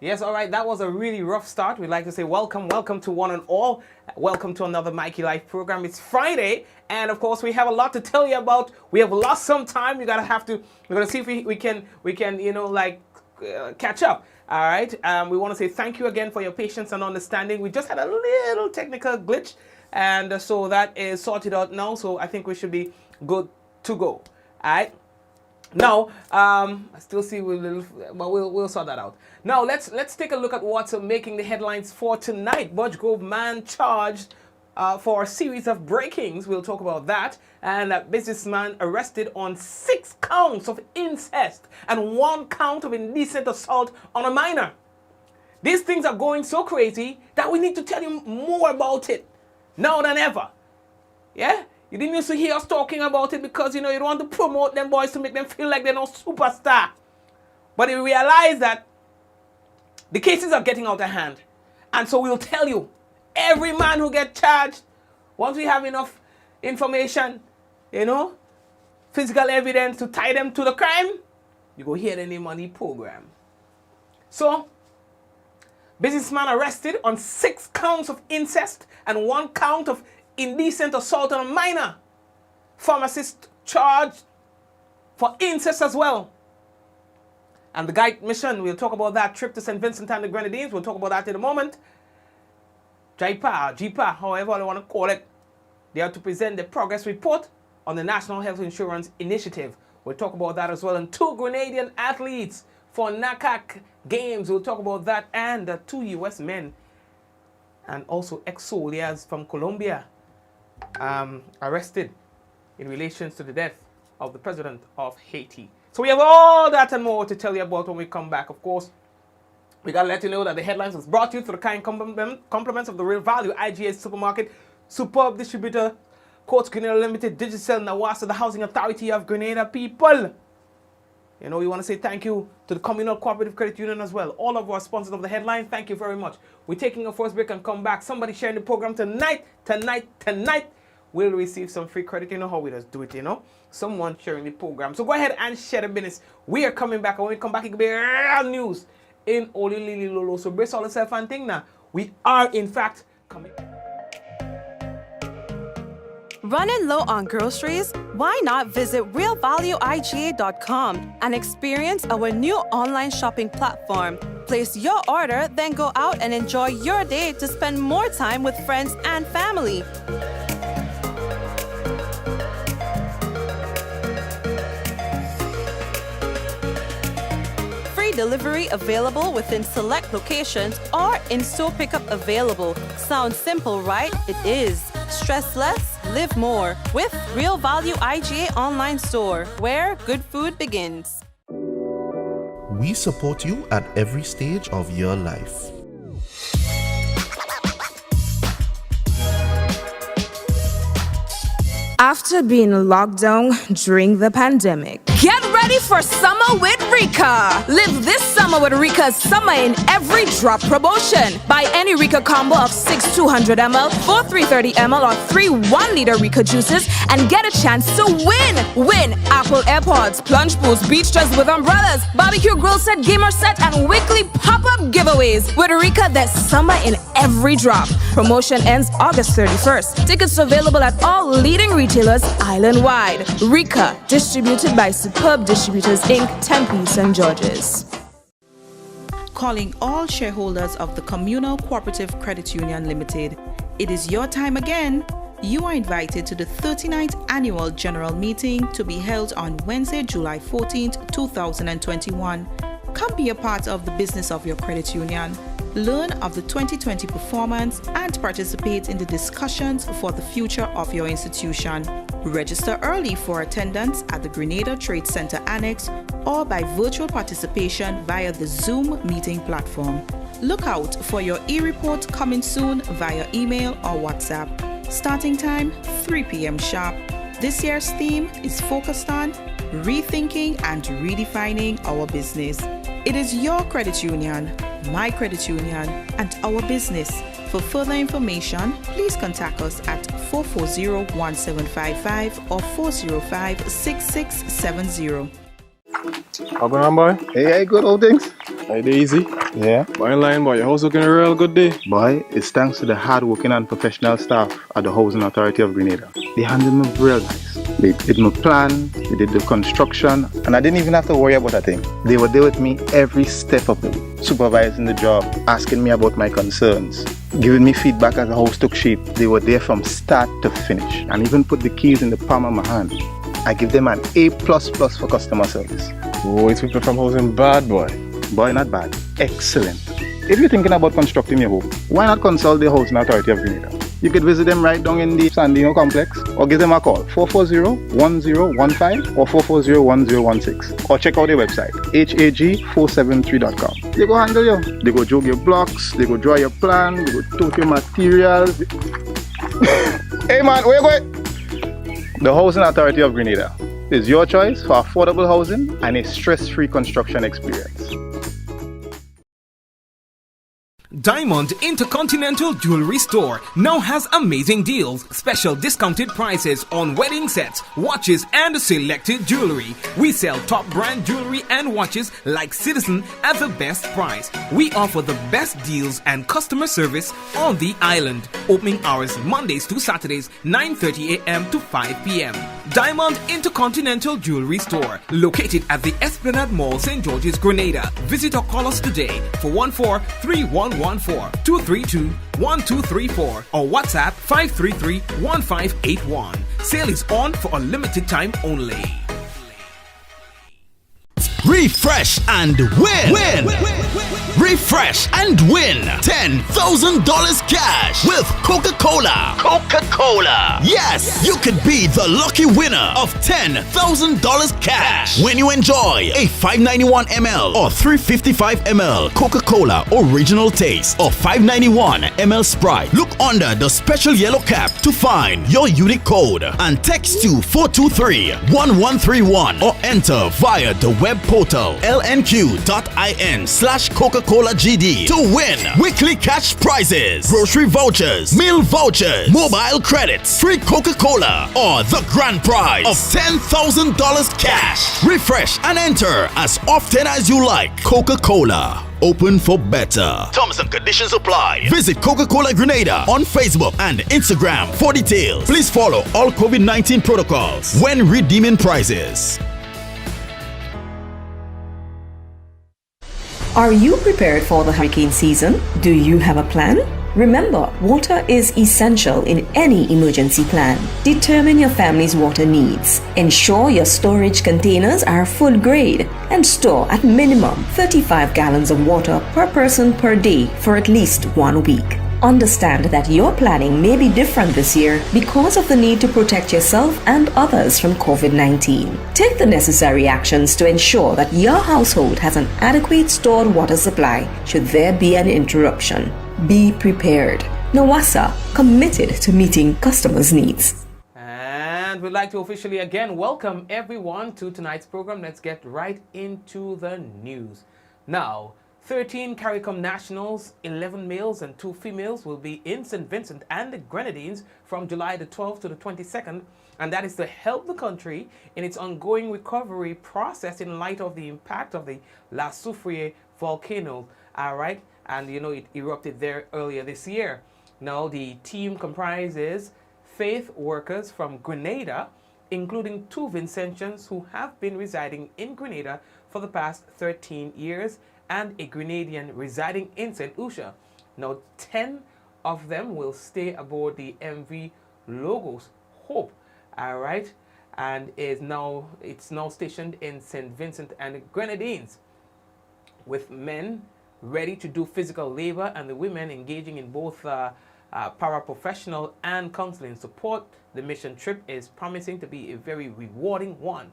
Yes, all right. That was a really rough start. We'd like to say welcome to one and all. Welcome to another Mikey Life program. It's Friday, and of course, we have a lot to tell you about. We have lost some time. We're gonna see if we can, catch up. All right. We want to say thank you again for your patience and understanding. We just had a little technical glitch, and so that is sorted out now. So I think we should be good to go. All right. Now, I still see we'll sort that out. Now, let's take a look at what's making the headlines for tonight. Birchgrove man charged for a series of break-ins. We'll talk about that. And a businessman arrested on 6 counts of incest and 1 count of indecent assault on a minor. These things are going so crazy that we need to tell you more about it now than ever. Yeah? You didn't used to hear us talking about it because, you don't want to promote them boys to make them feel like they're no superstar. But we realize that the cases are getting out of hand. And so we'll tell you, every man who gets charged, once we have enough information, physical evidence to tie them to the crime, you go hear the name on the program. So, businessman arrested on 6 counts of incest and 1 count of indecent assault on a minor. Pharmacist charged for incest as well. And the GITE mission, we'll talk about that. Trip to St.Vincent and the Grenadines, we'll talk about that in a moment. JIPA, however you want to call it, they are to present the progress report on the National Health Insurance Initiative. We'll talk about that as well. And 2 Grenadian athletes for Nacac Games, we'll talk about that. And 2 U.S. men and also ex-soldiers from Colombia arrested in relation to the death of the president of Haiti. So we have all that and more to tell you about when we come back. Of course, we got to let you know that the headlines was brought to you through the kind compliments of the Real Value IGA Supermarket, Superb Distributor, Courts Grenada Limited, Digicel, Nawasa, the Housing Authority of Grenada people. We want to say thank you to the Communal Cooperative Credit Union as well. All of our sponsors of the headline, thank you very much. We're taking a first break and come back. Somebody sharing the program tonight will receive some free credit. You know how we just do it, Someone sharing the program. So go ahead and share the business. We are coming back. And when we come back, it will be real news in Oli Lili Lolo. So brace all yourself and think now. We are, in fact, coming. Running low on groceries? Why not visit realvalueiga.com and experience our new online shopping platform? Place your order, then go out and enjoy your day to spend more time with friends and family. Free delivery available within select locations or in-store pickup available. Sounds simple, right? It is. Stress less, live more with Real Value IGA online store, where good food begins. We support you at every stage of your life. After being locked down during the pandemic, get ready for summer with Rika. Live this summer with Rika's Summer in Every Drop promotion. Buy any Rika combo of 6 200ml, 4 330ml, or 3 1-liter Rika juices and get a chance to win. Win Apple AirPods, plunge pools, beach chairs with umbrellas, barbecue grill set, gamer set, and weekly pop-up giveaways. With Rika, there's Summer in Every Drop. Promotion ends August 31st. Tickets available at all leading retailers island-wide. Rika, distributed by Superb Distributors Inc., Tempe, St. George's. Calling all shareholders of the Communal Cooperative Credit Union Limited. It is your time again. You are invited to the 39th Annual General Meeting to be held on Wednesday, July 14th, 2021. Come be a part of the business of your credit union. Learn of the 2020 performance and participate in the discussions for the future of your institution. Register early for attendance at the Grenada Trade Center Annex or by virtual participation via the Zoom meeting platform. Look out for your e-report coming soon via email or WhatsApp. Starting time 3 p.m. sharp. This year's theme is focused on rethinking and redefining our business. It is your credit union, my credit union, and our business. For further information, please contact us at 440-1755 or 405-6670. How going on, boy? Hey, good old things. Hey, Daisy. Yeah. Boy, in line, boy, your house looking a real good day. Boy, it's thanks to the hard-working and professional staff at the Housing Authority of Grenada. They handled me real nice. They did my plan, they did the construction, and I didn't even have to worry about a thing. They were there with me every step of the way, supervising the job, asking me about my concerns, giving me feedback as the house took shape. They were there from start to finish, and even put the keys in the palm of my hand. I give them an A++ for customer service. Oh, it's people from housing bad, boy. Boy, not bad. Excellent. If you're thinking about constructing your home, why not consult the Housing Authority of Grenada? You could visit them right down in the Sandino complex, or give them a call, 440-1015 or 440-1016, or check out their website, hag473.com. They go handle you. They go jog your blocks, they go draw your plan, they go tote your materials. Hey man, where you going? The Housing Authority of Grenada is your choice for affordable housing and a stress-free construction experience. Diamond Intercontinental Jewelry Store now has amazing deals, special discounted prices on wedding sets, watches and selected jewelry. We sell top brand jewelry and watches like Citizen at the best price. We offer the best deals and customer service on the island. Opening hours Mondays to Saturdays 9:30 a.m. to 5 p.m. Diamond Intercontinental Jewelry Store, located at the Esplanade Mall, St. George's, Grenada. Visit or call us today for 14-3114-232-1234 or WhatsApp 533-1581. Sale is on for a limited time only. Refresh and win. Refresh and win $10,000 cash with Coca-Cola. Yes, you could be the lucky winner of $10,000 cash when you enjoy a 591 ml or 355 ml Coca-Cola original taste or 591 ml Sprite. Look under the special yellow cap to find your unique code and text to 423-1131 or enter via the web portal lnq.in/Coca-Cola GD to win weekly cash prizes, grocery vouchers, meal vouchers, mobile credits, free Coca-Cola, or the grand prize of $10,000 cash. Refresh and enter as often as you like. Coca-Cola. Open for better. Terms and conditions apply. Visit Coca-Cola Grenada on Facebook and Instagram for details. Please follow all COVID-19 protocols when redeeming prizes. Are you prepared for the hurricane season? Do you have a plan? Remember, water is essential in any emergency plan. Determine your family's water needs. Ensure your storage containers are food grade and store at minimum 35 gallons of water per person per day for at least 1 week. Understand that your planning may be different this year because of the need to protect yourself and others from COVID-19. Take the necessary actions to ensure that your household has an adequate stored water supply should there be an interruption. Be prepared. NAWASA, committed to meeting customers' needs. And we'd like to officially again welcome everyone to tonight's program. Let's get right into the news. Now, 13 CARICOM nationals, 11 males and 2 females will be in St. Vincent and the Grenadines from July the 12th to the 22nd, and that is to help the country in its ongoing recovery process in light of the impact of the La Soufrière volcano, all right? And you know, it erupted there earlier this year. Now, the team comprises faith workers from Grenada, including 2 Vincentians who have been residing in Grenada for the past 13 years, and a Grenadian residing in St. Lucia. Now, 10 of them will stay aboard the MV Logos Hope, all right, and it's now stationed in St. Vincent and the Grenadines, with men ready to do physical labor and the women engaging in both paraprofessional and counseling support. The mission trip is promising to be a very rewarding one.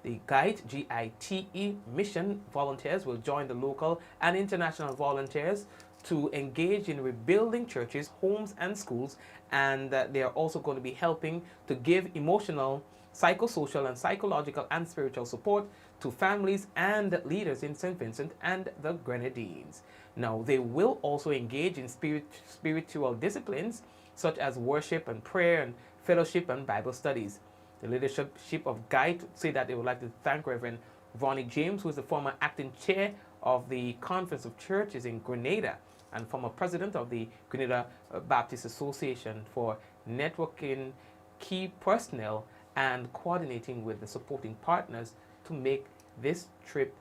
The GITE, G-I-T-E mission volunteers will join the local and international volunteers to engage in rebuilding churches, homes, and schools, and they are also going to be helping to give emotional, psychosocial, and psychological and spiritual support to families and leaders in St. Vincent and the Grenadines. Now, they will also engage in spiritual disciplines such as worship and prayer and fellowship and Bible studies. The leadership of GITE say that they would like to thank Reverend Vonnie James, who is the former acting chair of the Conference of Churches in Grenada and former president of the Grenada Baptist Association for networking key personnel and coordinating with the supporting partners to make this trip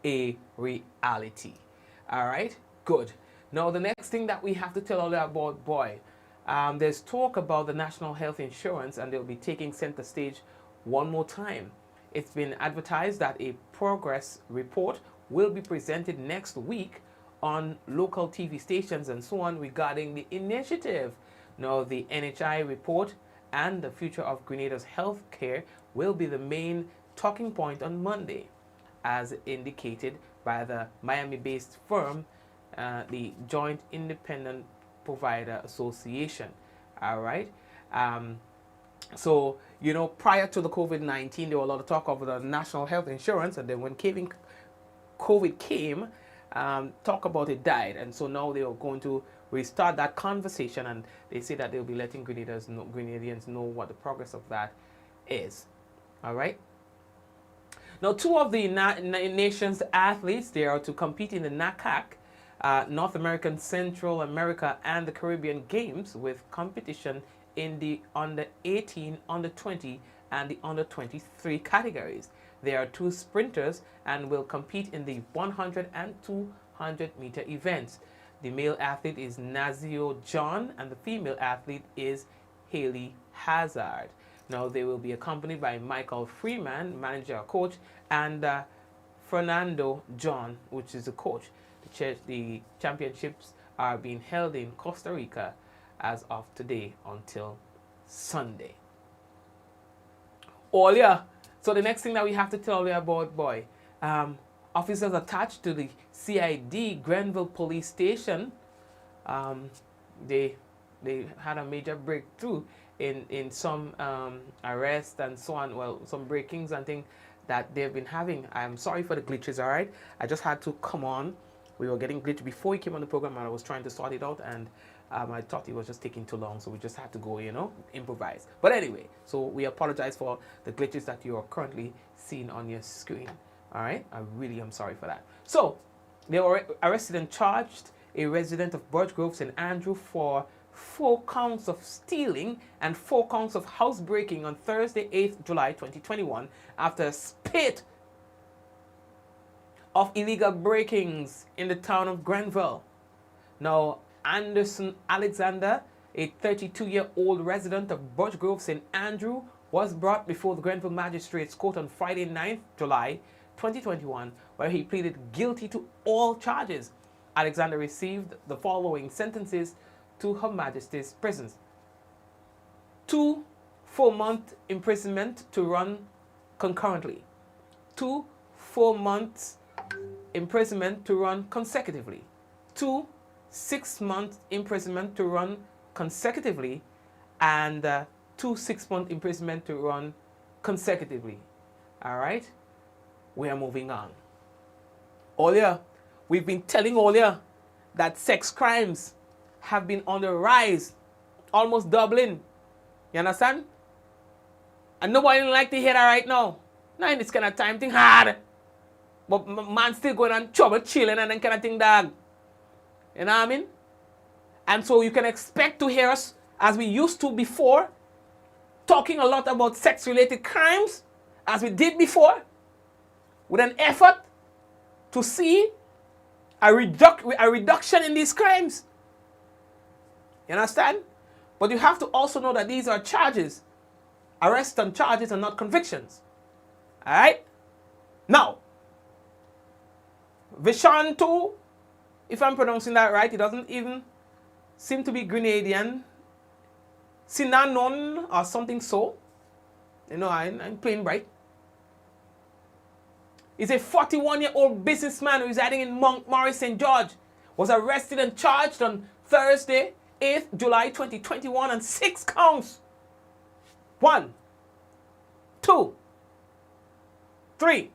a reality. All right, good. Now, the next thing that we have to tell all about, boy, there's talk about the National Health Insurance, and they'll be taking center stage one more time. It's been advertised that a progress report will be presented next week on local TV stations and so on regarding the initiative. Now, the NHI report and the future of Grenada's health care will be the main talking point on Monday, as indicated by the Miami-based firm, the Joint Independent Provider Association. All right. So, you know, prior to the COVID-19, there was a lot of talk of the National Health Insurance, and then when COVID came, talk about it died. And so now they are going to restart that conversation, and they say that they'll be letting Grenadians know what the progress of that is. All right. Now, two of the nation's athletes, they are to compete in the Nacac, North American, Central America, and the Caribbean Games, with competition in the under 18, under 20, and the under 23 categories. There are two sprinters and will compete in the 100 and 200 meter events. The male athlete is Nazio John, and the female athlete is Haley Hazard. Now, they will be accompanied by Michael Freeman, manager, coach, and Fernando John, which is the coach. The championships are being held in Costa Rica as of today until Sunday. Oh yeah. So the next thing that we have to tell you about, boy, officers attached to the CID Grenville Police Station, they had a major breakthrough in some arrests and so on. Well, some breakings and things that they've been having. I'm sorry for the glitches, all right? I just had to come on. We were getting glitched before he came on the program, and I was trying to sort it out, and I thought it was just taking too long, so we just had to go, you know, improvise. But anyway, so we apologize for the glitches that you are currently seeing on your screen. All right? I really am sorry for that. So, they were arrested and charged a resident of Birchgrove, St. Andrew, for 4 counts of stealing and 4 counts of housebreaking on Thursday, 8th July 2021, after a spate of illegal breakings in the town of Grenville. Now, Anderson Alexander, a 32-year-old resident of Birchgrove, St. Andrew, was brought before the Grenville Magistrates Court on Friday, 9th July 2021, where he pleaded guilty to all charges. Alexander received the following sentences to Her Majesty's prisons: 2 4-month imprisonment to run concurrently, 2 4 months imprisonment to run consecutively, 2 6-month imprisonment to run consecutively, and 2 6-month imprisonment to run consecutively. All right, we are moving on. Earlier, we've been telling earlier that sex crimes have been on the rise, almost doubling. You understand? And nobody like to hear that right now. Now in this kind of time, thing hard. But man still going on trouble, chilling, and then kind of thing, dog. You know what I mean? And so you can expect to hear us, as we used to before, talking a lot about sex-related crimes, as we did before, with an effort to see a reduction in these crimes. You understand? But you have to also know that these are charges. Arrests and charges are not convictions. All right? Now, Vishantu, if I'm pronouncing that right, it doesn't even seem to be Grenadian. Sinanon or something so. You know, I'm plain bright. He's a 41-year-old businessman residing in Montmorris, St. George. Was arrested and charged on Thursday, 8th July 2021 on 6 counts. 1, 2, 3,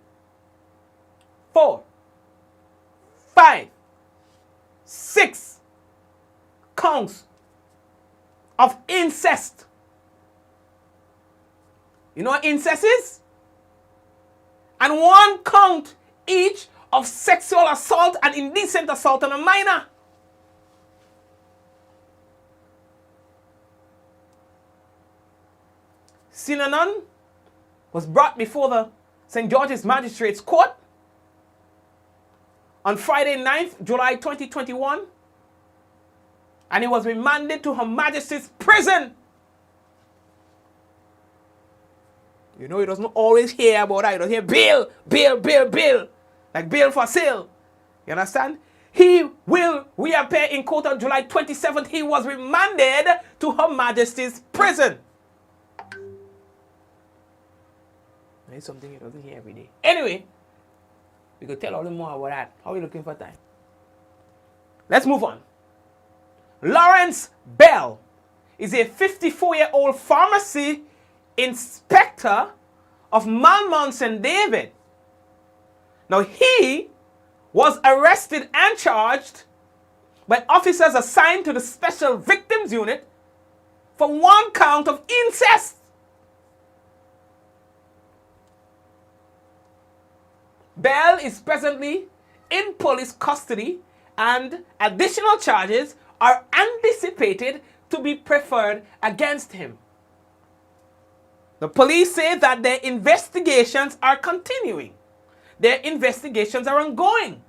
4, 5, 6 counts of incest. You know what incest is? And 1 count each of sexual assault and indecent assault on a minor. Sinanon was brought before the St. George's Magistrates Court on Friday 9th July 2021, and he was remanded to Her Majesty's prison. You know, he doesn't always hear about that. He doesn't hear bail, bail, bail, bail, like bail for sale. You understand? He will reappear in court on July 27th. He was remanded to Her Majesty's prison. It's something he doesn't hear every day. Anyway, we could tell all them more about that. How are we looking for time? Let's move on. Lawrence Bell is a 54-year-old pharmacy inspector of Malmont St. David. Now, he was arrested and charged by officers assigned to the Special Victims Unit for one count of incest. Bell is presently in police custody, and additional charges are anticipated to be preferred against him. The police say that their investigations are continuing. Their investigations are ongoing.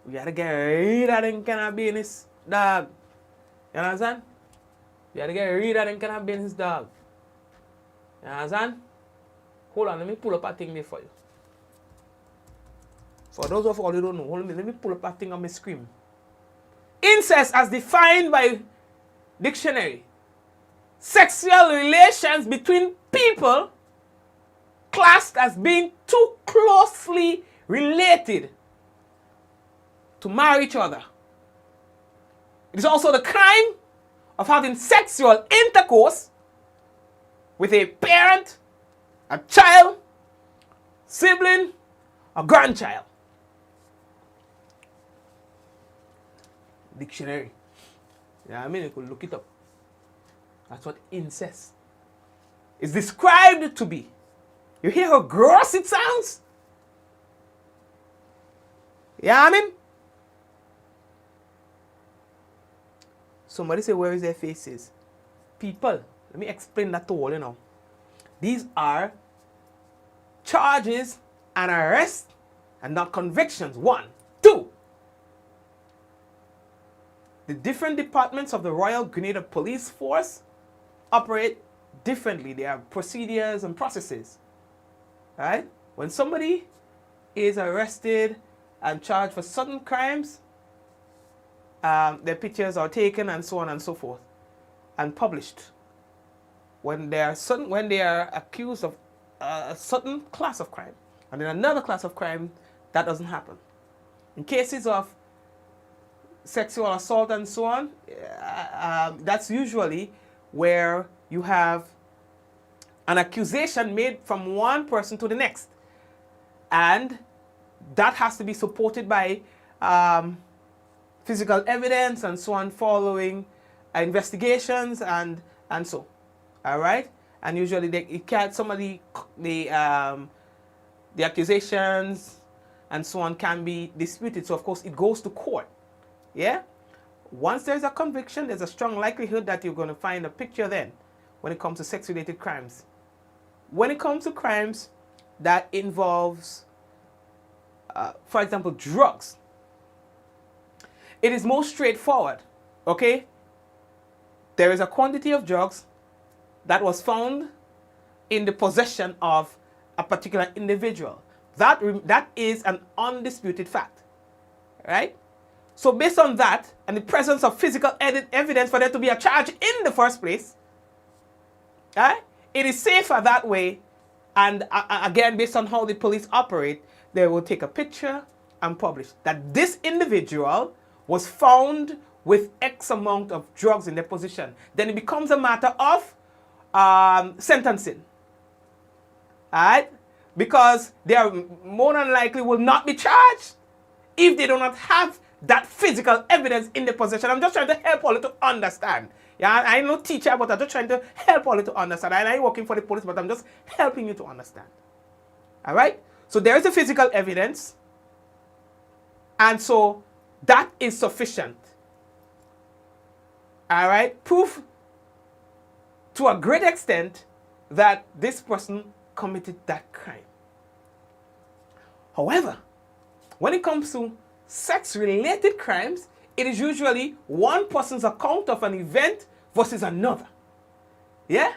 We gotta get rid of them kind of business, dog. You understand? We gotta get rid of them kind of business, dog. You understand? Hold on, let me pull up a thing there for you. For those of all who don't know, hold on, let me pull up a thing on my screen. Incest, as defined by dictionary: sexual relations between people classed as being too closely related to marry each other. It is also the crime of having sexual intercourse with a parent, a child, sibling, or grandchild. Dictionary. Yeah, I mean, you could look it up. That's what incest is described to be. You hear how gross it sounds? Yeah, I mean? Somebody say, where is their faces? People. Let me explain that to all you now. These are charges and arrests and not convictions. 1. 2. The different departments of the Royal Grenada Police Force operate differently. There are procedures and processes. Right? When somebody is arrested and charged for certain crimes, their pictures are taken and so on and so forth and published. When they are accused of a certain class of crime, and in another class of crime, that doesn't happen. In cases of sexual assault and so on, that's usually where you have an accusation made from one person to the next, and that has to be supported by physical evidence and so on, following investigations and so. All right, and usually the accusations and so on can be disputed. So of course it goes to court. Yeah. Once there's a conviction, there's a strong likelihood that you're going to find a picture then when it comes to sex-related crimes. When it comes to crimes that involves, for example, drugs, it is most straightforward. Okay. There is a quantity of drugs that was found in the possession of a particular individual. That is an undisputed fact, right? So based on that and the presence of physical evidence for there to be a charge in the first place, right, it is safer that way. And again, based on how the police operate, they will take a picture and publish that this individual was found with X amount of drugs in their possession. Then it becomes a matter of sentencing. Alright? Because they are more than likely will not be charged if they do not have that physical evidence in the possession. I'm just trying to help all to understand. Yeah, I'm no teacher, but I'm just trying to help all to understand. And I'm working for the police, but I'm just helping you to understand. All right? So there is a physical evidence. And so that is sufficient. All right? Proof to a great extent that this person committed that crime. However, when it comes to sex-related crimes, it is usually one person's account of an event versus another. Yeah?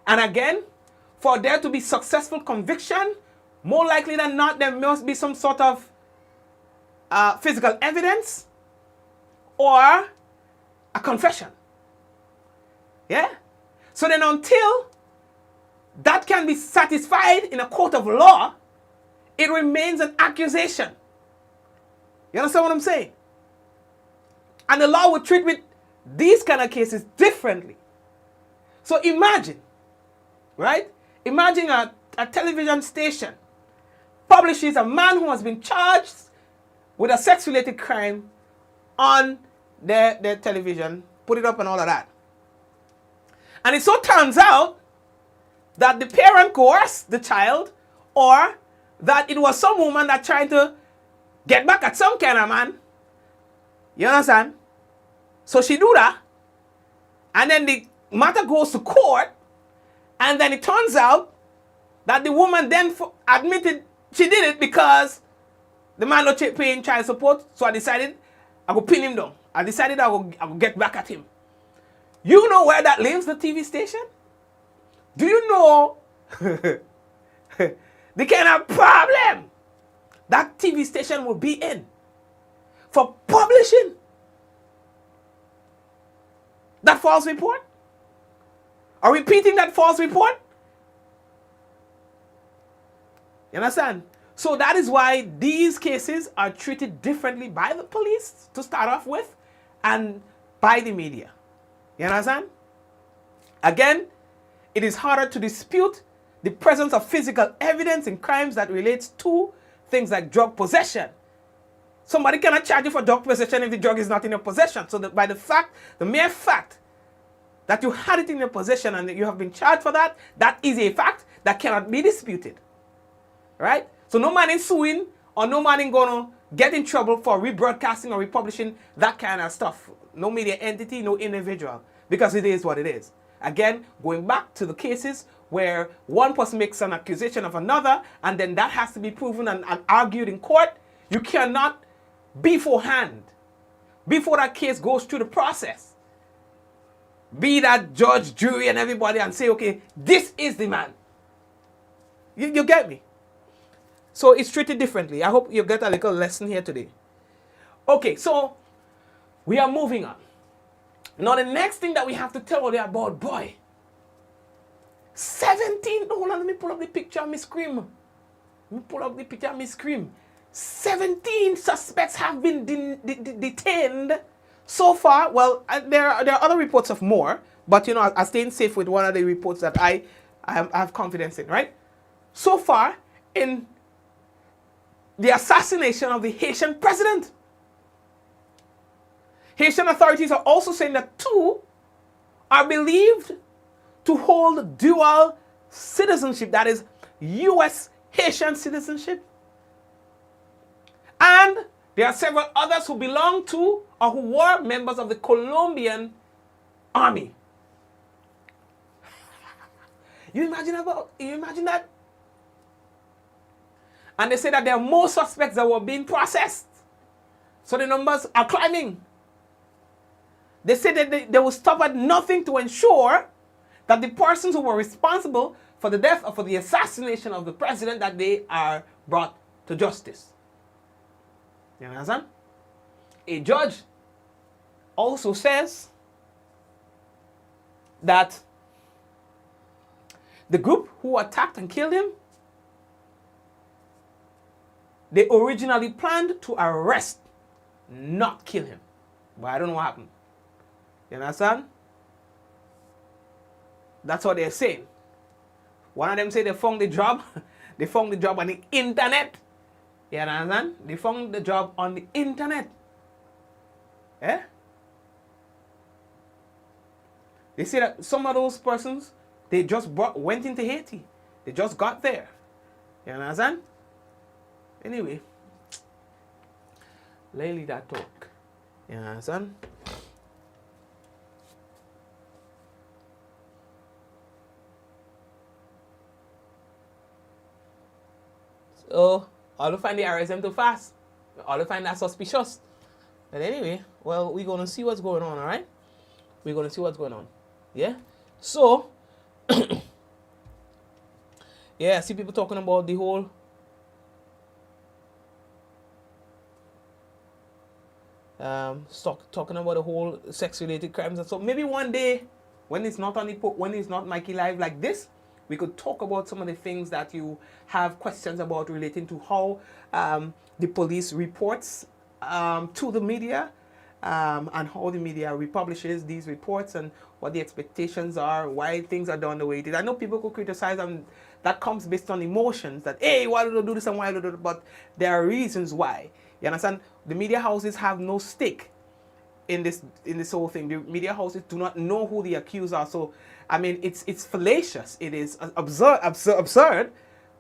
And again, for there to be successful conviction, more likely than not, there must be some sort of physical evidence or a confession. Yeah? So then until that can be satisfied in a court of law, it remains an accusation. You understand what I'm saying? And the law will treat with these kind of cases differently. So imagine, right? Imagine a television station publishes a man who has been charged with a sex-related crime on their television, put it up and all of that. And it so turns out that the parent coerced the child, or that it was some woman that tried to get back at some kind of man. You understand? So she do that, and then the matter goes to court, and then it turns out that the woman then admitted she did it because the man not paying child support. So I decided I go pin him down. I decided I go get back at him. You know where that leaves the TV station? Do you know the kind of problem that TV station will be in for publishing that false report? Or repeating that false report? You understand? So that is why these cases are treated differently by the police to start off with and by the media. You understand? Again, it is harder to dispute the presence of physical evidence in crimes that relates to things like drug possession. Somebody cannot charge you for drug possession if the drug is not in your possession. So that by the mere fact that you had it in your possession and that you have been charged for that, that is a fact that cannot be disputed. Right? So no man is suing or no man is going to get in trouble for rebroadcasting or republishing that kind of stuff. No media entity, no individual, because it is what it is. Again, going back to the cases where one person makes an accusation of another and then that has to be proven and argued in court, you cannot beforehand, before that case goes through the process, be that judge, jury, and everybody and say, okay, this is the man. You get me? So it's treated differently. I hope you get a little lesson here today. Okay, so we are moving on. Now the next thing that we have to tell you about, boy, 17, hold on, let me pull up the picture of me scream. Let me pull up the picture of me scream. 17 suspects have been detained so far. Well, there are other reports of more, but you know, I'm staying safe with one of the reports that I have confidence in, right? So far, in the assassination of the Haitian president. Haitian authorities are also saying that 2 are believed to hold dual citizenship, that is U.S. Haitian citizenship. And there are several others who belong to or who were members of the Colombian army. You imagine that? And they say that there are more suspects that were being processed. So the numbers are climbing. They say that they will stop at nothing to ensure that the persons who were responsible for the death or for the assassination of the president, that they are brought to justice. You understand? A judge also says that the group who attacked and killed him, they originally planned to arrest, not kill him. But I don't know what happened. You understand? That's what they're saying. One of them say they found the job. They found the job on the internet. You understand? They found the job on the internet. Eh? They say that some of those persons, they just went into Haiti. They just got there. You understand? Anyway, lately that talk. You understand? So, all to find the RSM too fast. All to find that suspicious. But anyway, well, we're going to see what's going on, all right? We're going to see what's going on. Yeah? So, yeah, I see people talking about the whole talking about the whole sex-related crimes. And so maybe one day, when it's not when it's not Mikey Live like this, we could talk about some of the things that you have questions about relating to how the police reports to the media and how the media republishes these reports and what the expectations are, why things are done the way it is. I know people could criticize them. That comes based on emotions that, hey, why do they do this and why do they do that? But there are reasons why. You understand? The media houses have no stake in this whole thing. The media houses do not know who the accused are. So, I mean, it's fallacious. It is absurd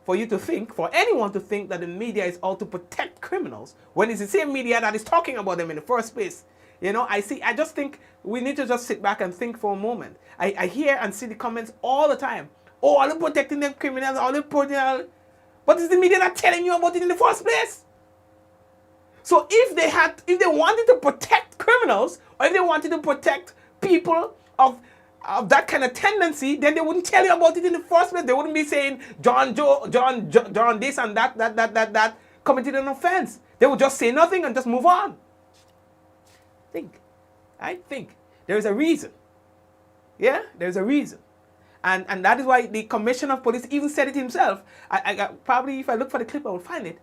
for you to think, for anyone to think that the media is out to protect criminals when it's the same media that is talking about them in the first place. You know, I just think we need to just sit back and think for a moment. I hear and see the comments all the time. Oh, all the protecting them criminals, all the protecting. But is the media not telling you about it in the first place? So if they wanted to protect criminals, or if they wanted to protect people of that kind of tendency, then they wouldn't tell you about it in the first place. They wouldn't be saying John this and that committed an offense. They would just say nothing and just move on. I think there is a reason. Yeah, there's a reason. And that is why the commissioner of police even said it himself. I probably, if I look for the clip, I will find it.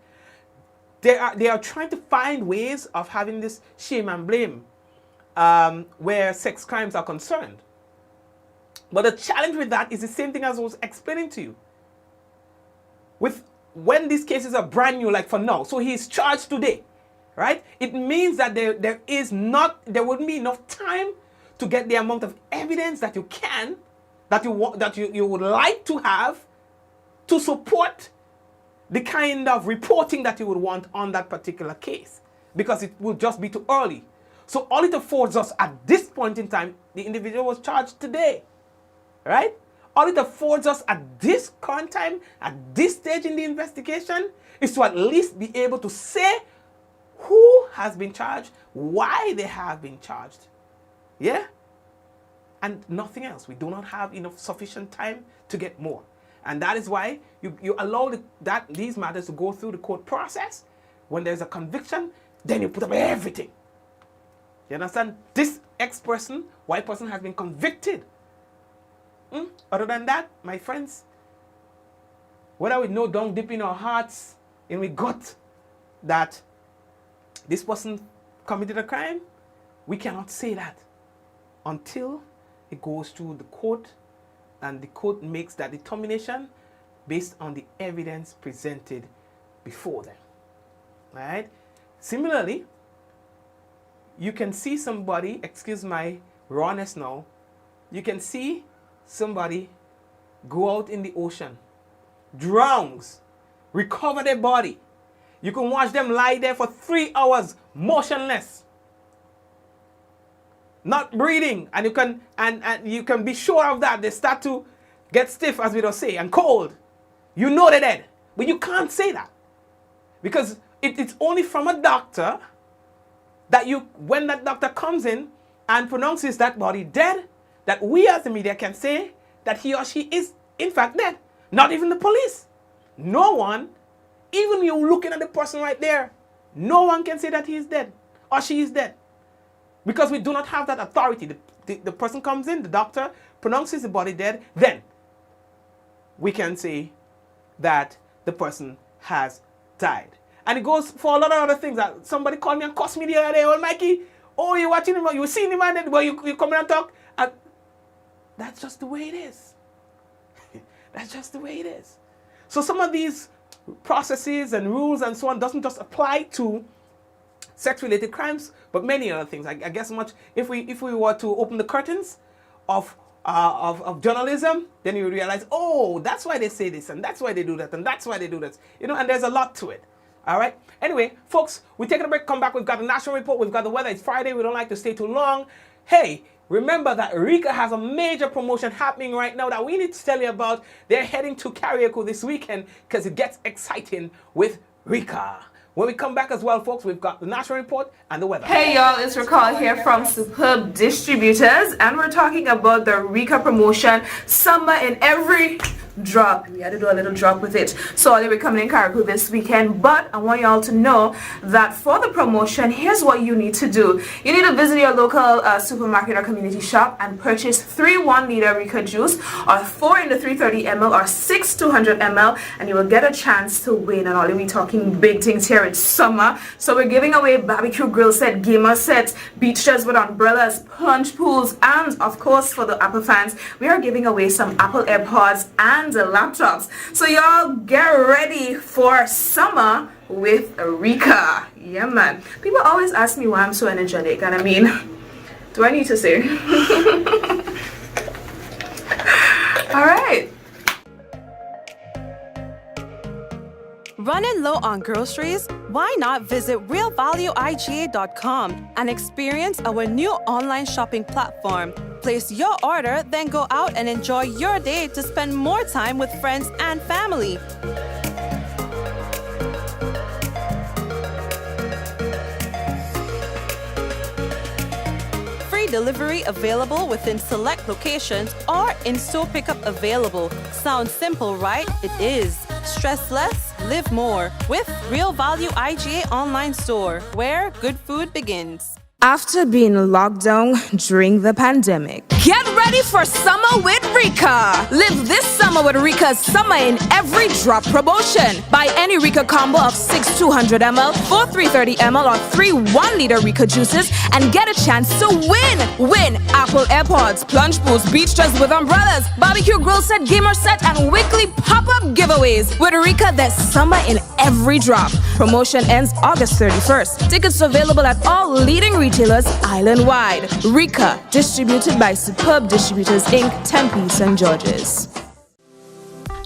They are trying to find ways of having this shame and blame where sex crimes are concerned. But the challenge with that is the same thing as I was explaining to you. When these cases are brand new, like for now, so he is charged today, right? It means that there wouldn't be enough time to get the amount of evidence that you can, that you would like to have to support the kind of reporting that you would want on that particular case, because it will just be too early. So all it affords us at this point in time, the individual was charged today, right? All it affords us at this current time, at this stage in the investigation, is to at least be able to say who has been charged, why they have been charged. Yeah? And nothing else. We do not have enough sufficient time to get more. And that is why you allow these matters to go through the court process. When there's a conviction, then you put up everything. You understand? This X person, Y person has been convicted. Other than that, my friends, whether we know down deep in our hearts and we got that this person committed a crime, we cannot say that until it goes to the court and the court makes that determination based on the evidence presented before them. All right? Similarly, you can see somebody, excuse my rawness now, you can see somebody go out in the ocean, drowns, recover their body. You can watch them lie there for 3 hours motionless, not breathing, and you can be sure of that. They start to get stiff, as we don't say, and cold. You know they're dead, but you can't say that because it's only from a doctor that when that doctor comes in and pronounces that body dead, that we as the media can say that he or she is in fact dead. Not even the police. No one, even you looking at the person right there, no one can say that he is dead or she is dead. Because we do not have that authority. The person comes in, the doctor pronounces the body dead, then we can say that the person has died. And it goes for a lot of other things. That somebody called me and cussed me the other day. Oh, Mikey, oh, you're watching him, you seen him, and well, you come in and talk. And that's just the way it is. That's just the way it is. So some of these processes and rules and so on doesn't just apply to sex-related crimes, but many other things. I guess much if we were to open the curtains of journalism, then you realize, oh, that's why they say this, and that's why they do that, and that's why they do this. You know, and there's a lot to it. All right. Anyway, folks, we're taking a break. Come back. We've got the national report. We've got the weather. It's Friday. We don't like to stay too long. Hey, remember that RICA has a major promotion happening right now that we need to tell you about. They're heading to karaoke this weekend because it gets exciting with RICA. When we come back as well, folks, we've got the national report and the weather. Hey y'all, it's Raquel here from Superb Distributors, and we're talking about the RICA promotion, summer in every drop. We had to do a little drop with it. So they'll be coming in Karakou this weekend, but I want y'all to know that for the promotion, here's what you need to do. You need to visit your local supermarket or community shop and purchase 3 1-liter RICA juice, or 4 in the 330 ml, or 6 200 ml, and you will get a chance to win. And all we're talking big things here. It's summer, so we're giving away barbecue grill set, gamer sets, beach chairs with umbrellas, plunge pools, and of course for the Apple fans, we are giving away some Apple AirPods and the laptops. So y'all get ready for summer with RICA. Yeah, man. People always ask me why I'm so energetic, and I mean, do I need to say? All right. Running low on groceries? Why not visit realvalueiga.com and experience our new online shopping platform? Place your order, then go out and enjoy your day to spend more time with friends and family. Free delivery available within select locations or in-store pickup available. Sounds simple, right? It is. Stress less, live more with Real Value IGA online store, where good food begins. After being locked down during the pandemic, get ready for summer with RICA. Live this summer with RICA's Summer in Every Drop promotion. Buy any RICA combo of 6 200 ml, 4 330 ml, or 3 1-liter RICA juices and get a chance to win. Win Apple AirPods, plunge pools, beach chairs with umbrellas, barbecue grill set, gamer set, and weekly pop-up giveaways. With RICA, there's summer in every drop. Promotion ends August 31st. Tickets available at all leading retailers island-wide. RICA, distributed by Superb Distributors Inc., Tempe, St. George's.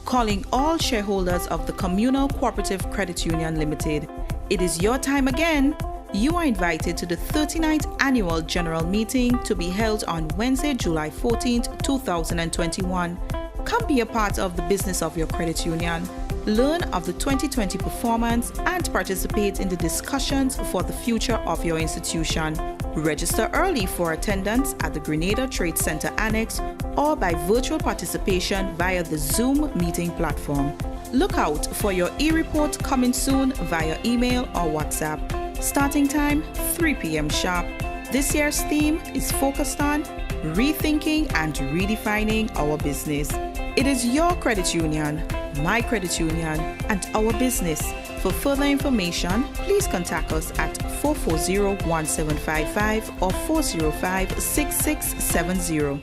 Calling all shareholders of the Communal Cooperative Credit Union Limited. It is your time again. You are invited to the 39th Annual General Meeting to be held on Wednesday, July 14th, 2021. Come be a part of the business of your credit union. Learn of the 2020 performance and participate in the discussions for the future of your institution. Register early for attendance at the Grenada Trade Center Annex or by virtual participation via the Zoom meeting platform. Look out for your e-report coming soon via email or WhatsApp. Starting time 3 p.m. sharp. This year's theme is focused on rethinking and redefining our business. It is your credit union, my credit union, and our business. For further information, please contact us at 440-1755 or 405-6670.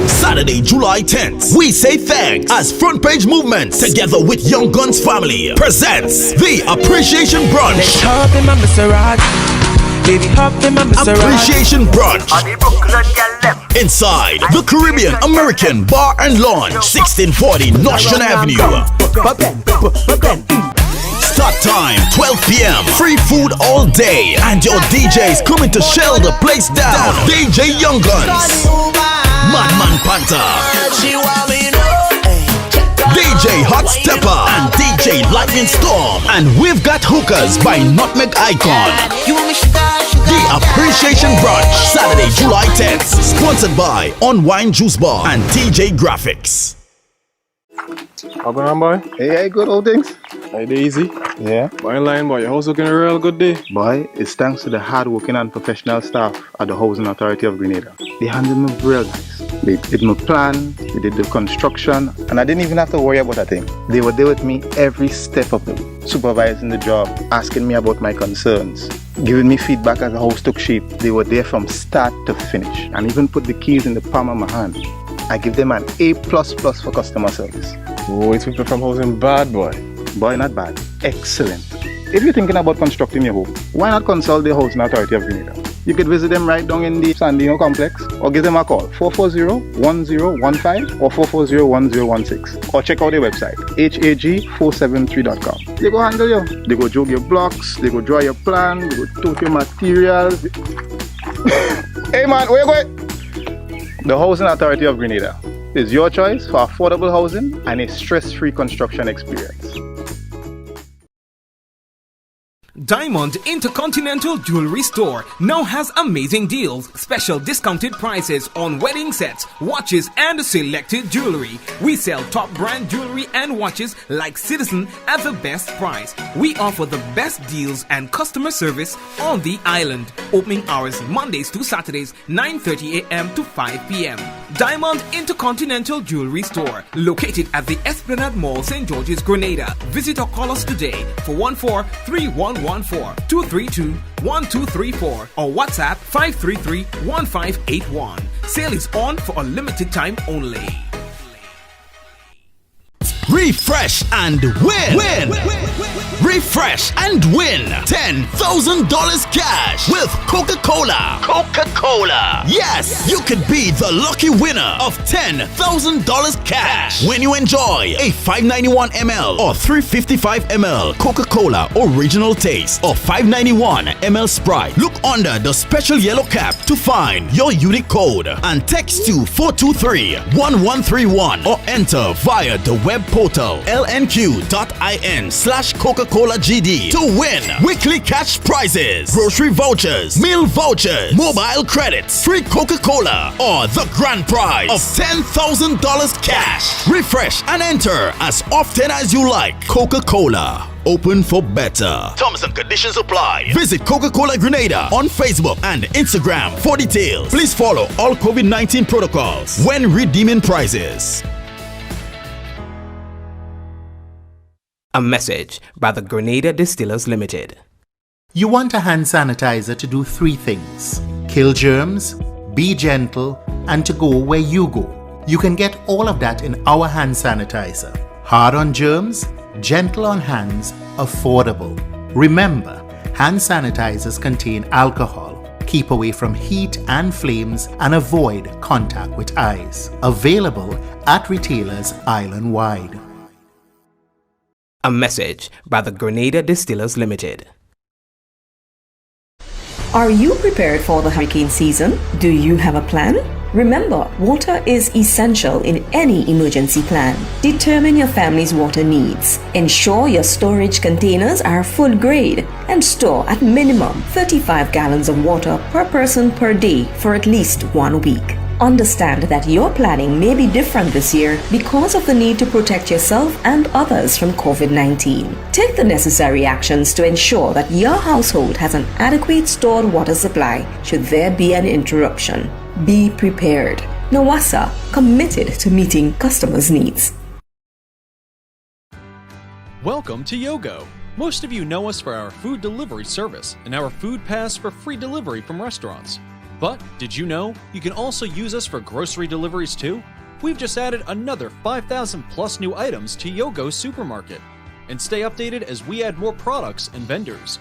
Saturday, July 10th, we say thanks as Front Page Movement, together with Young Guns Family, presents the Appreciation Brunch. Appreciation Brunch inside the Caribbean American Bar and Lounge, 1640 Nostrand Avenue. Start time 12 p.m. Free food all day, and your DJs coming to shell the place down. DJ Young Guns, Madman Panther, DJ Hot Stepper, and DJ Lightning Storm. And we've got hookers by Nutmeg Icon. The Appreciation Brunch, Saturday, July 10th. Sponsored by Unwind Juice Bar and TJ Graphics. How going on, boy? Hey, good old things. Hey, Daisy. Yeah? Boy, line, boy, your house looking real good day. Boy, it's thanks to the hard-working and professional staff at the Housing Authority of Grenada. They handled me real nice. They did my plan, they did the construction, and I didn't even have to worry about a thing. They were there with me every step of the way, supervising the job, asking me about my concerns, giving me feedback as the house took shape. They were there from start to finish, and even put the keys in the palm of my hand. I give them an A++ for customer service. Boy, people from housing bad, boy. Boy, not bad. Excellent. If you're thinking about constructing your home, why not consult the Housing Authority of Grenada? You could visit them right down in the Sandino complex, or give them a call, 440-1015 or 440-1016, or check out their website, hag473.com. They go handle you. They go jog your blocks, they go draw your plan, they go tote your materials. Hey man, where you going? The Housing Authority of Grenada is your choice for affordable housing and a stress-free construction experience. Diamond Intercontinental Jewelry Store now has amazing deals, special discounted prices on wedding sets, watches and selected jewelry. We sell top brand jewelry and watches like Citizen at the best price. We offer the best deals and customer service on the island. Opening hours Mondays to Saturdays 9:30 a.m. to 5 p.m. Diamond Intercontinental Jewelry Store, located at the Esplanade Mall, St. George's, Grenada. Visit or call us today for 14-3114-232-1234 or WhatsApp 533-1581. Sale is on for a limited time only. Refresh and win. Refresh and win $10,000 cash with Coca-Cola. Coca-Cola. Yes, you could be the lucky winner of $10,000 cash when you enjoy a 591 ml or 355 ml Coca-Cola original taste or 591 ml Sprite. Look under the special yellow cap to find your unique code and text to 423-1131 or enter via the web portal lnq.in/Coca-Cola GD to win weekly cash prizes, grocery vouchers, meal vouchers, mobile credits, free Coca-Cola, or the grand prize of $10,000 cash. Refresh and enter as often as you like. Coca-Cola. Open for better. Terms and conditions apply. Visit Coca-Cola Grenada on Facebook and Instagram for details. Please follow all COVID-19 protocols when redeeming prizes. A message by the Grenada Distillers Limited. You want a hand sanitizer to do 3 things: kill germs, be gentle, and to go where you go. You can get all of that in our hand sanitizer. Hard on germs, gentle on hands, affordable. Remember, hand sanitizers contain alcohol. Keep away from heat and flames and avoid contact with eyes. Available at retailers island-wide. A message by the Grenada Distillers Limited. Are you prepared for the hurricane season? Do you have a plan? Remember, water is essential in any emergency plan. Determine your family's water needs. Ensure your storage containers are food grade and store at minimum 35 gallons of water per person per day for at least 1 week. Understand that your planning may be different this year because of the need to protect yourself and others from COVID-19. Take the necessary actions to ensure that your household has an adequate stored water supply should there be an interruption. Be prepared. NAWASA, committed to meeting customers' needs. Welcome to Yogo. Most of you know us for our food delivery service and our food pass for free delivery from restaurants. But did you know you can also use us for grocery deliveries too? We've just added another 5,000 plus new items to Yogo Supermarket. And stay updated as we add more products and vendors.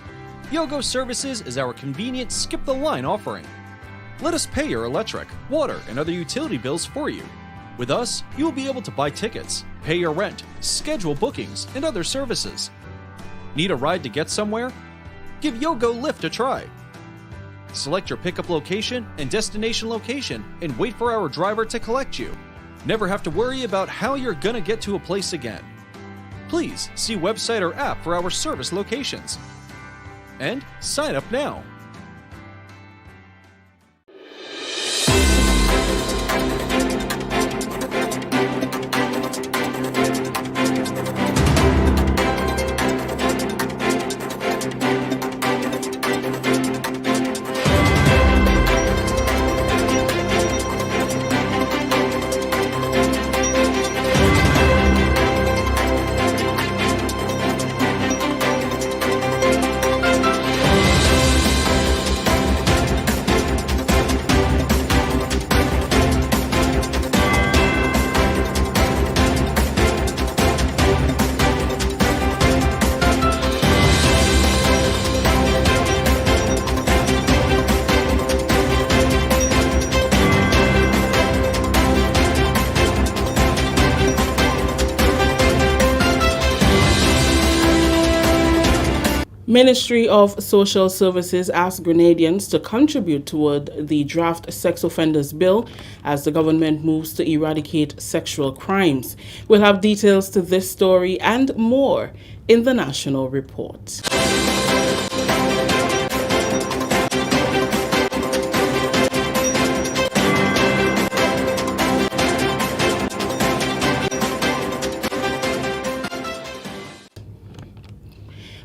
Yogo Services is our convenient skip the line offering. Let us pay your electric, water, and other utility bills for you. With us, you will be able to buy tickets, pay your rent, schedule bookings, and other services. Need a ride to get somewhere? Give Yogo Lyft a try. Select your pickup location and destination location and wait for our driver to collect you. Never have to worry about how you're gonna get to a place again. Please see website or app for our service locations. And sign up now. Ministry of Social Services asked Grenadians to contribute toward the draft sex offenders bill as the government moves to eradicate sexual crimes. We'll have details to this story and more in the National Report.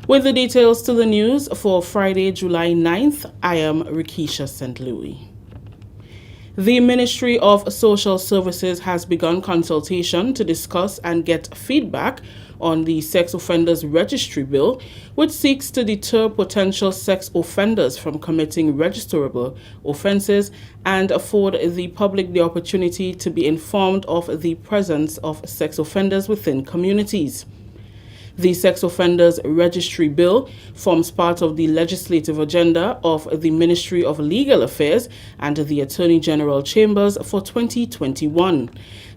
With the details to the news for Friday, July 9th, I am Rikisha St. Louis. The Ministry of Social Services has begun consultation to discuss and get feedback on the Sex Offenders Registry Bill, which seeks to deter potential sex offenders from committing registerable offenses and afford the public the opportunity to be informed of the presence of sex offenders within communities. The Sex Offenders Registry Bill forms part of the legislative agenda of the Ministry of Legal Affairs and the Attorney General Chambers for 2021.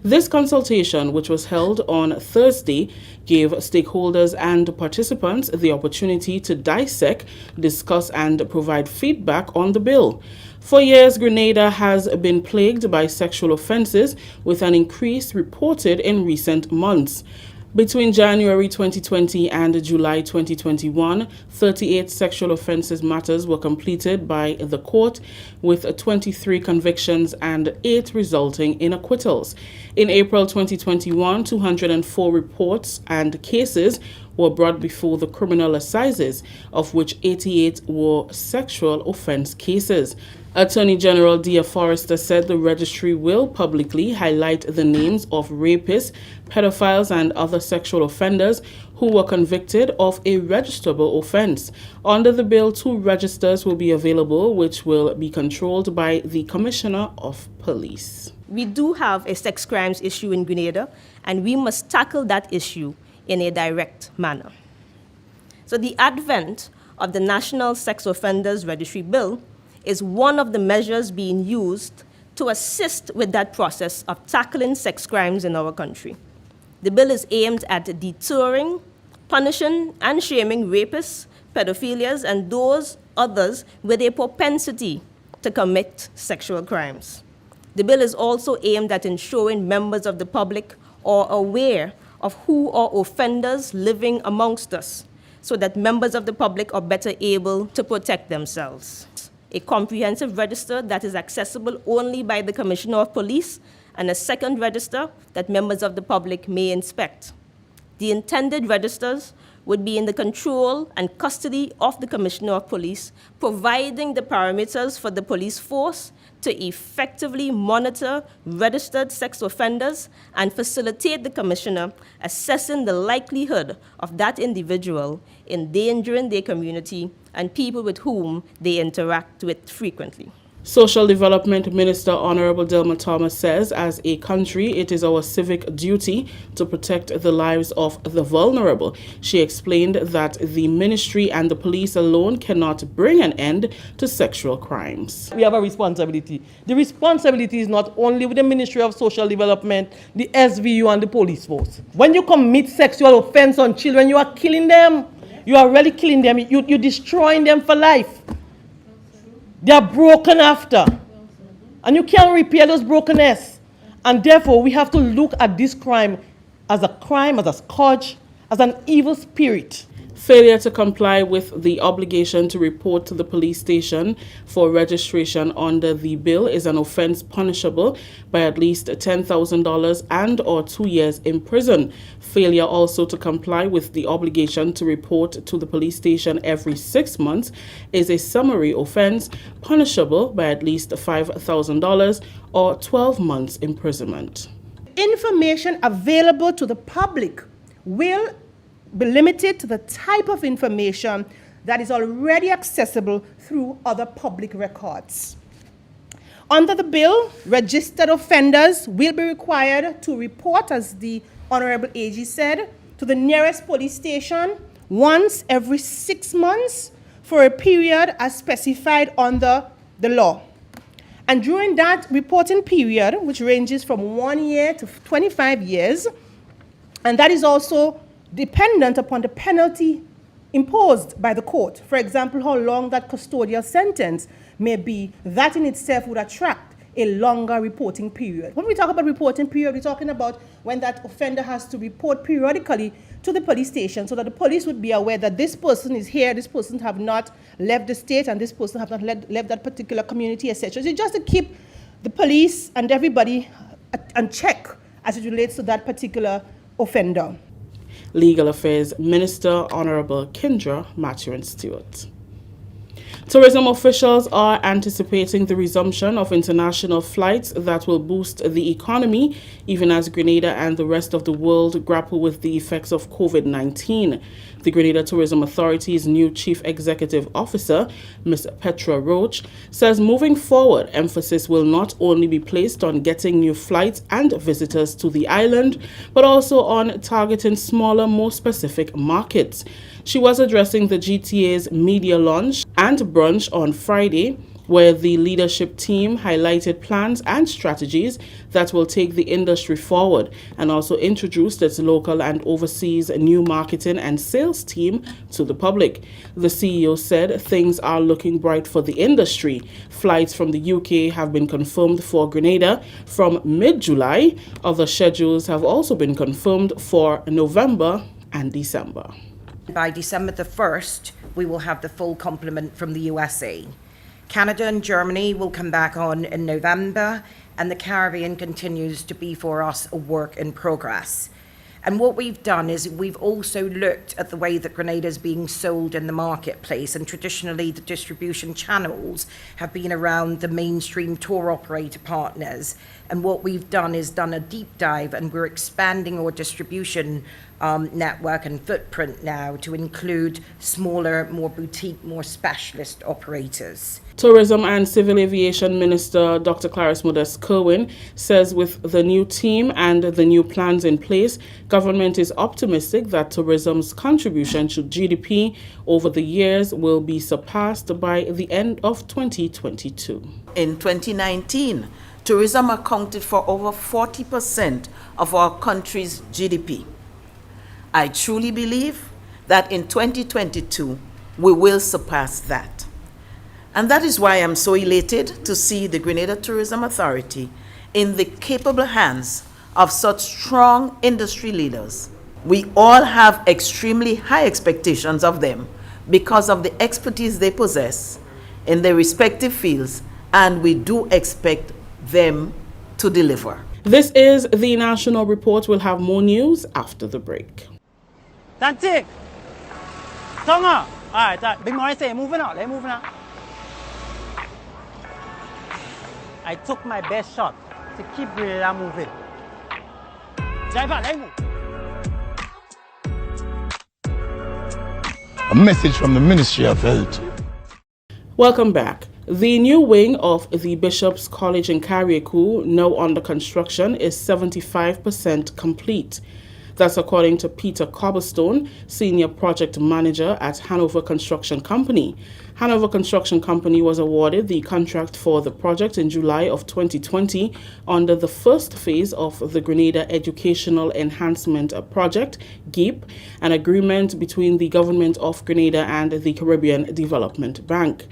This consultation, which was held on Thursday, gave stakeholders and participants the opportunity to dissect, discuss, and provide feedback on the bill. For years, Grenada has been plagued by sexual offenses, with an increase reported in recent months. Between January 2020 and July 2021, 38 sexual offences matters were completed by the court, with 23 convictions and 8 resulting in acquittals. In April 2021, 204 reports and cases were brought before the criminal assizes, of which 88 were sexual offence cases. Attorney General Dia Forrester said the registry will publicly highlight the names of rapists, pedophiles, and other sexual offenders who were convicted of a registerable offense. Under the bill, 2 registers will be available, which will be controlled by the Commissioner of Police. We do have a sex crimes issue in Grenada, and we must tackle that issue in a direct manner. So the advent of the National Sex Offenders Registry Bill is one of the measures being used to assist with that process of tackling sex crimes in our country. The bill is aimed at deterring, punishing, and shaming rapists, pedophilias, and those others with a propensity to commit sexual crimes. The bill is also aimed at ensuring members of the public are aware of who are offenders living amongst us, so that members of the public are better able to protect themselves. A comprehensive register that is accessible only by the Commissioner of Police, and a second register that members of the public may inspect. The intended registers would be in the control and custody of the Commissioner of Police, providing the parameters for the police force to effectively monitor registered sex offenders and facilitate the Commissioner assessing the likelihood of that individual endangering their community and people with whom they interact with frequently. Social Development Minister Honorable Delma Thomas says, as a country, it is our civic duty to protect the lives of the vulnerable. She explained that the ministry and the police alone cannot bring an end to sexual crimes. We have a responsibility. The responsibility is not only with the Ministry of Social Development, the SVU, and the police force. When you commit sexual offense on children, you are killing them. You are really killing them. You're destroying them for life. They are broken after. And you can't repair those brokenness. And therefore, we have to look at this crime, as a scourge, as an evil spirit. Failure to comply with the obligation to report to the police station for registration under the bill is an offense punishable by at least $10,000 and or 2 years in prison. Failure also to comply with the obligation to report to the police station every 6 months is a summary offense punishable by at least $5,000 or 12 months imprisonment. Information available to the public will be limited to the type of information that is already accessible through other public records. Under the bill, registered offenders will be required to report, as the Honorable AG said, to the nearest police station once every 6 months for a period as specified under the law. And during that reporting period, which ranges from 1 year to 25 years, and that is also dependent upon the penalty imposed by the court. For example, how long that custodial sentence may be, that in itself would attract a longer reporting period. When we talk about reporting period, we're talking about when that offender has to report periodically to the police station so that the police would be aware that this person is here, this person have not left the state, and this person have not left that particular community, etc. So just to keep the police and everybody on check as it relates to that particular offender. Legal Affairs Minister Honorable Kendra Mathurin-Stewart. Tourism officials are anticipating the resumption of international flights that will boost the economy, even as Grenada and the rest of the world grapple with the effects of COVID-19. The Grenada Tourism Authority's new Chief Executive Officer, Ms. Petra Roach, says moving forward, emphasis will not only be placed on getting new flights and visitors to the island, but also on targeting smaller, more specific markets. She was addressing the GTA's media launch and brunch on Friday, where the leadership team highlighted plans and strategies that will take the industry forward and also introduced its local and overseas new marketing and sales team to the public. The CEO said things are looking bright for the industry. Flights from the UK have been confirmed for Grenada from mid-July. Other schedules have also been confirmed for November and December. By December the 1st, we will have the full complement from the USA. Canada and Germany will come back on in November, and the Caribbean continues to be for us a work in progress. And what we've done is we've also looked at the way that Grenada is being sold in the marketplace, and traditionally the distribution channels have been around the mainstream tour operator partners. And what we've done is done a deep dive, and we're expanding our distribution network and footprint now to include smaller, more boutique, more specialist operators. Tourism and Civil Aviation Minister Dr. Clarice Modest-Kerwin says with the new team and the new plans in place, government is optimistic that tourism's contribution to GDP over the years will be surpassed by the end of 2022. In 2019, tourism accounted for over 40% of our country's GDP. I truly believe that in 2022, we will surpass that. And that is why I'm so elated to see the Grenada Tourism Authority in the capable hands of such strong industry leaders. We all have extremely high expectations of them because of the expertise they possess in their respective fields, and we do expect them to deliver. This is the National Report. We'll have more news after the break. Tantik! Tonga! Alright, big Morris say, moving out, let's moving out. I took my best shot to keep Grenada moving. JIPA, let's move. A message from the Ministry of Health. Welcome back. The new wing of the Bishop's College in Carriacou, now under construction, is 75% complete. That's according to Peter Cobblestone, Senior Project Manager at Hanover Construction Company. Hanover Construction Company was awarded the contract for the project in July of 2020 under the first phase of the Grenada Educational Enhancement Project, GIPE, an agreement between the Government of Grenada and the Caribbean Development Bank.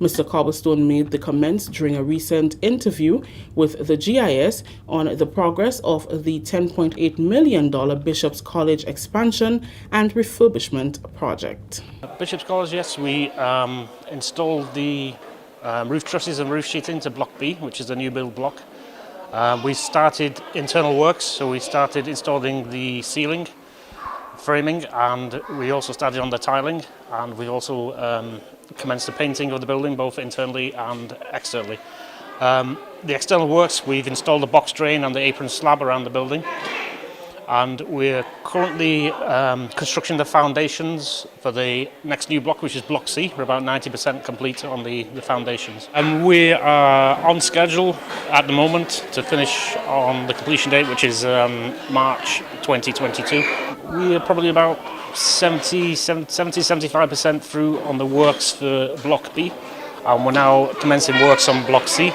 Mr. Cobblestone made the comments during a recent interview with the GIS on the progress of the $10.8 million Bishop's College expansion and refurbishment project. Bishop's College, yes, we installed the roof trusses and roof sheeting to Block B, which is the new build block. We started internal works, so we started installing the ceiling, framing, and we also started on the tiling, and we also commenced the painting of the building, both internally and externally. The external works, we've installed a box drain and the apron slab around the building, and we're currently constructing the foundations for the next new block, which is Block C. We're about 90% complete on the foundations. And we are on schedule at the moment to finish on the completion date, which is March 2022. We are probably about 70-75% through on the works for Block B, and we're now commencing works on Block C,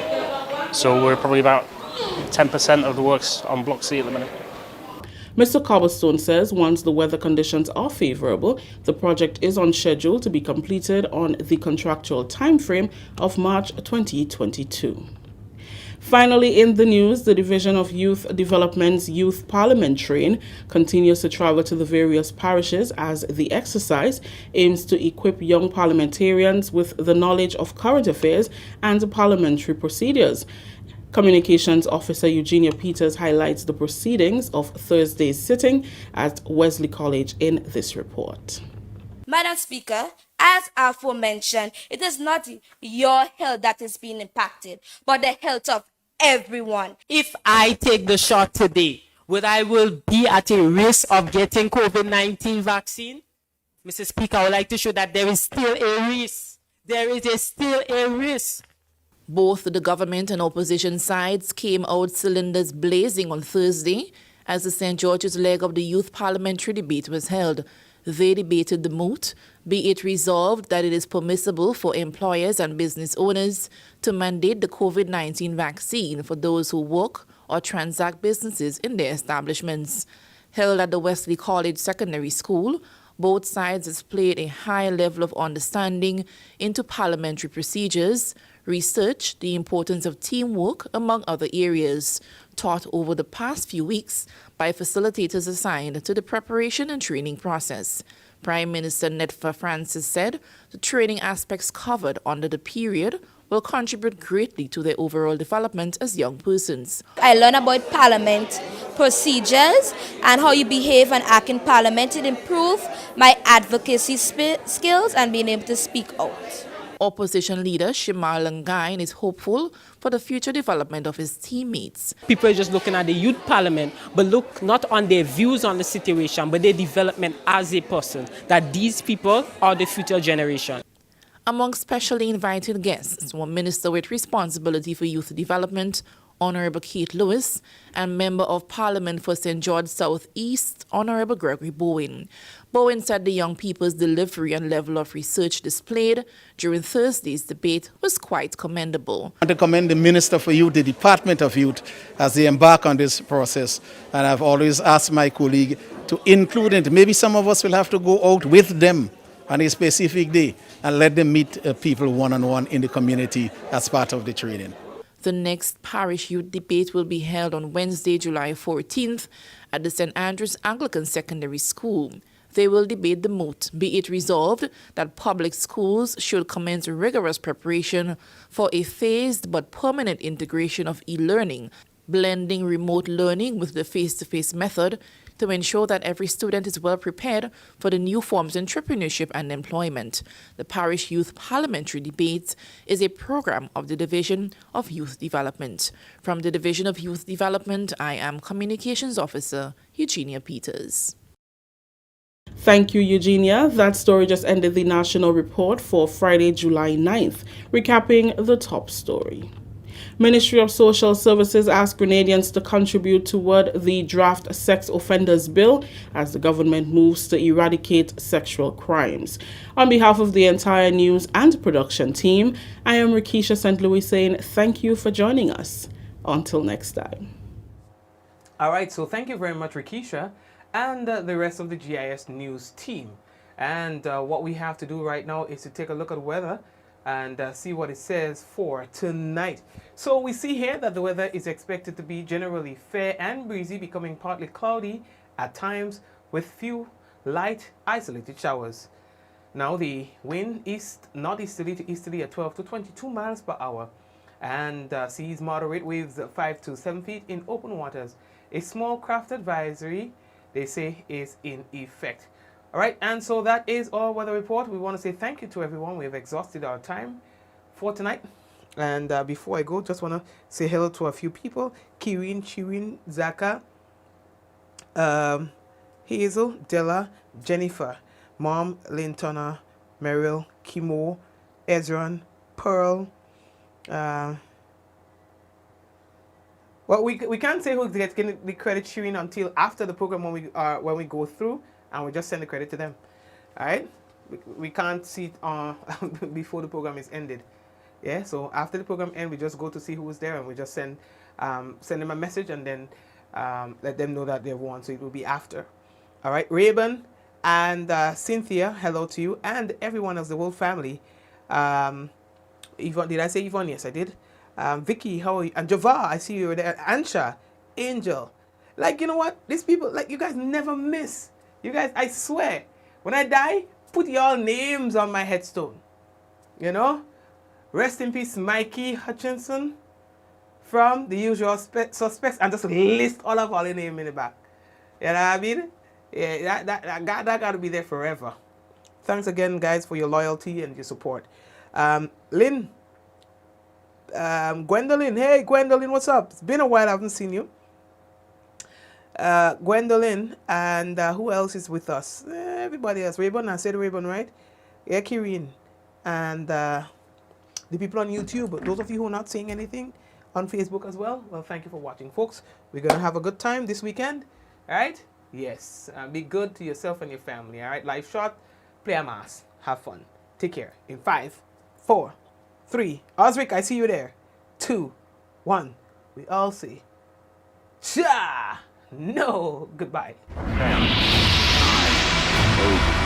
so we're probably about 10% of the works on Block C at the minute. Mr. Cobblestone says once the weather conditions are favorable, the project is on schedule to be completed on the contractual timeframe of March 2022. Finally, in the news, the Division of Youth Development's Youth Parliament Train continues to travel to the various parishes as the exercise aims to equip young parliamentarians with the knowledge of current affairs and parliamentary procedures. Communications Officer Eugenia Peters highlights the proceedings of Thursday's sitting at Wesley College in this report. Madam Speaker, as aforementioned, it is not your health that is being impacted, but the health of everyone. If I take the shot today, would I will be at a risk of getting COVID-19 vaccine? Mr. Speaker, I would like to show that there is still a risk. There is still a risk. Both the government and opposition sides came out cylinders blazing on Thursday as the St. George's leg of the youth parliamentary debate was held. They debated the moot, be it resolved that it is permissible for employers and business owners to mandate the COVID-19 vaccine for those who work or transact businesses in their establishments. Held at the Wesley College Secondary School, both sides displayed a high level of understanding into parliamentary procedures, research, the importance of teamwork, among other areas, taught over the past few weeks by facilitators assigned to the preparation and training process. Prime Minister Netfa Francis said the training aspects covered under the period will contribute greatly to their overall development as young persons. I learned about parliament procedures and how you behave and act in parliament. It improved my advocacy skills and being able to speak out. Opposition leader Shimal Langain is hopeful for the future development of his teammates. People are just looking at the youth parliament, but look not on their views on the situation, but their development as a person, that these people are the future generation. Among specially invited guests were Minister with responsibility for youth development, Honorable Kate Lewis, and Member of Parliament for St. George South East, Honorable Gregory Bowen. Bowen said the young people's delivery and level of research displayed during Thursday's debate was quite commendable. I want to commend the Minister for Youth, the Department of Youth, as they embark on this process. And I've always asked my colleague to include it. Maybe some of us will have to go out with them on a specific day and let them meet people one-on-one in the community as part of the training. The next parish youth debate will be held on Wednesday, July 14th at the St. Andrews Anglican Secondary School. They will debate the moot, be it resolved that public schools should commence rigorous preparation for a phased but permanent integration of e-learning, blending remote learning with the face-to-face method to ensure that every student is well prepared for the new forms of entrepreneurship and employment. The Parish Youth Parliamentary Debates is a program of the Division of Youth Development. From the Division of Youth Development, I am Communications Officer Eugenia Peters. Thank you, Eugenia. That story just ended the national report for Friday, July 9th. Recapping the top story. Ministry of Social Services asked Grenadians to contribute toward the draft sex offenders bill as the government moves to eradicate sexual crimes. On behalf of the entire news and production team, I am Rikisha St. Louis saying thank you for joining us. Until next time. All right, so thank you very much, Rikisha, and the rest of the GIS news team. And what we have to do right now is to take a look at the weather and see what it says for tonight. So we see here that the weather is expected to be generally fair and breezy, becoming partly cloudy at times with few light isolated showers. Now the wind is northeasterly to easterly at 12 to 22 miles per hour, and seas moderate, waves 5 to 7 feet in open waters. A small craft advisory, they say, is in effect. All right, and so that is our weather report. We want to say thank you to everyone. We have exhausted our time for tonight. And before I go, just want to say hello to a few people. Kirin, Chirin, Zaka, Hazel, Della, Jennifer, Mom, Lintona, Meryl, Kimo, Ezran, Pearl. Well, we can't say who's getting the credit, Chirin, until after the program when we go through. And we just send the credit to them. All right? We can't see it before the program is ended. Yeah, so after the program ends, we just go to see who is there and we just send them a message, and then let them know that they've won, so it will be after. All right, Raven and Cynthia, hello to you, and everyone of the whole family. Yvonne, did I say Yvonne? Yes, I did. Vicky, how are you? And Java, I see you there. Ansha, Angel. Like, you know what? These people, like, you guys never miss. You guys, I swear, when I die, put y'all names on my headstone. You know? Rest in peace, Mikey Hutchinson from The Usual Suspects, and just list all of our names in the back. You know what I mean? Yeah, that got to be there forever. Thanks again, guys, for your loyalty and your support. Lynn, Gwendolyn. Hey, Gwendolyn, what's up? It's been a while, I haven't seen you. Gwendolyn, and who else is with us? Everybody else. Rayburn, I said Rayburn, right? Yeah, Kirin. And the people on YouTube. Those of you who are not saying anything on Facebook as well, well, thank you for watching, folks. We're going to have a good time this weekend, all right? Yes. Be good to yourself and your family, all right? Life short, play a mass. Have fun. Take care. In 5, 4, 3. Osric, I see you there. 2, 1. We all say, Cha! No. Goodbye. 9, 8,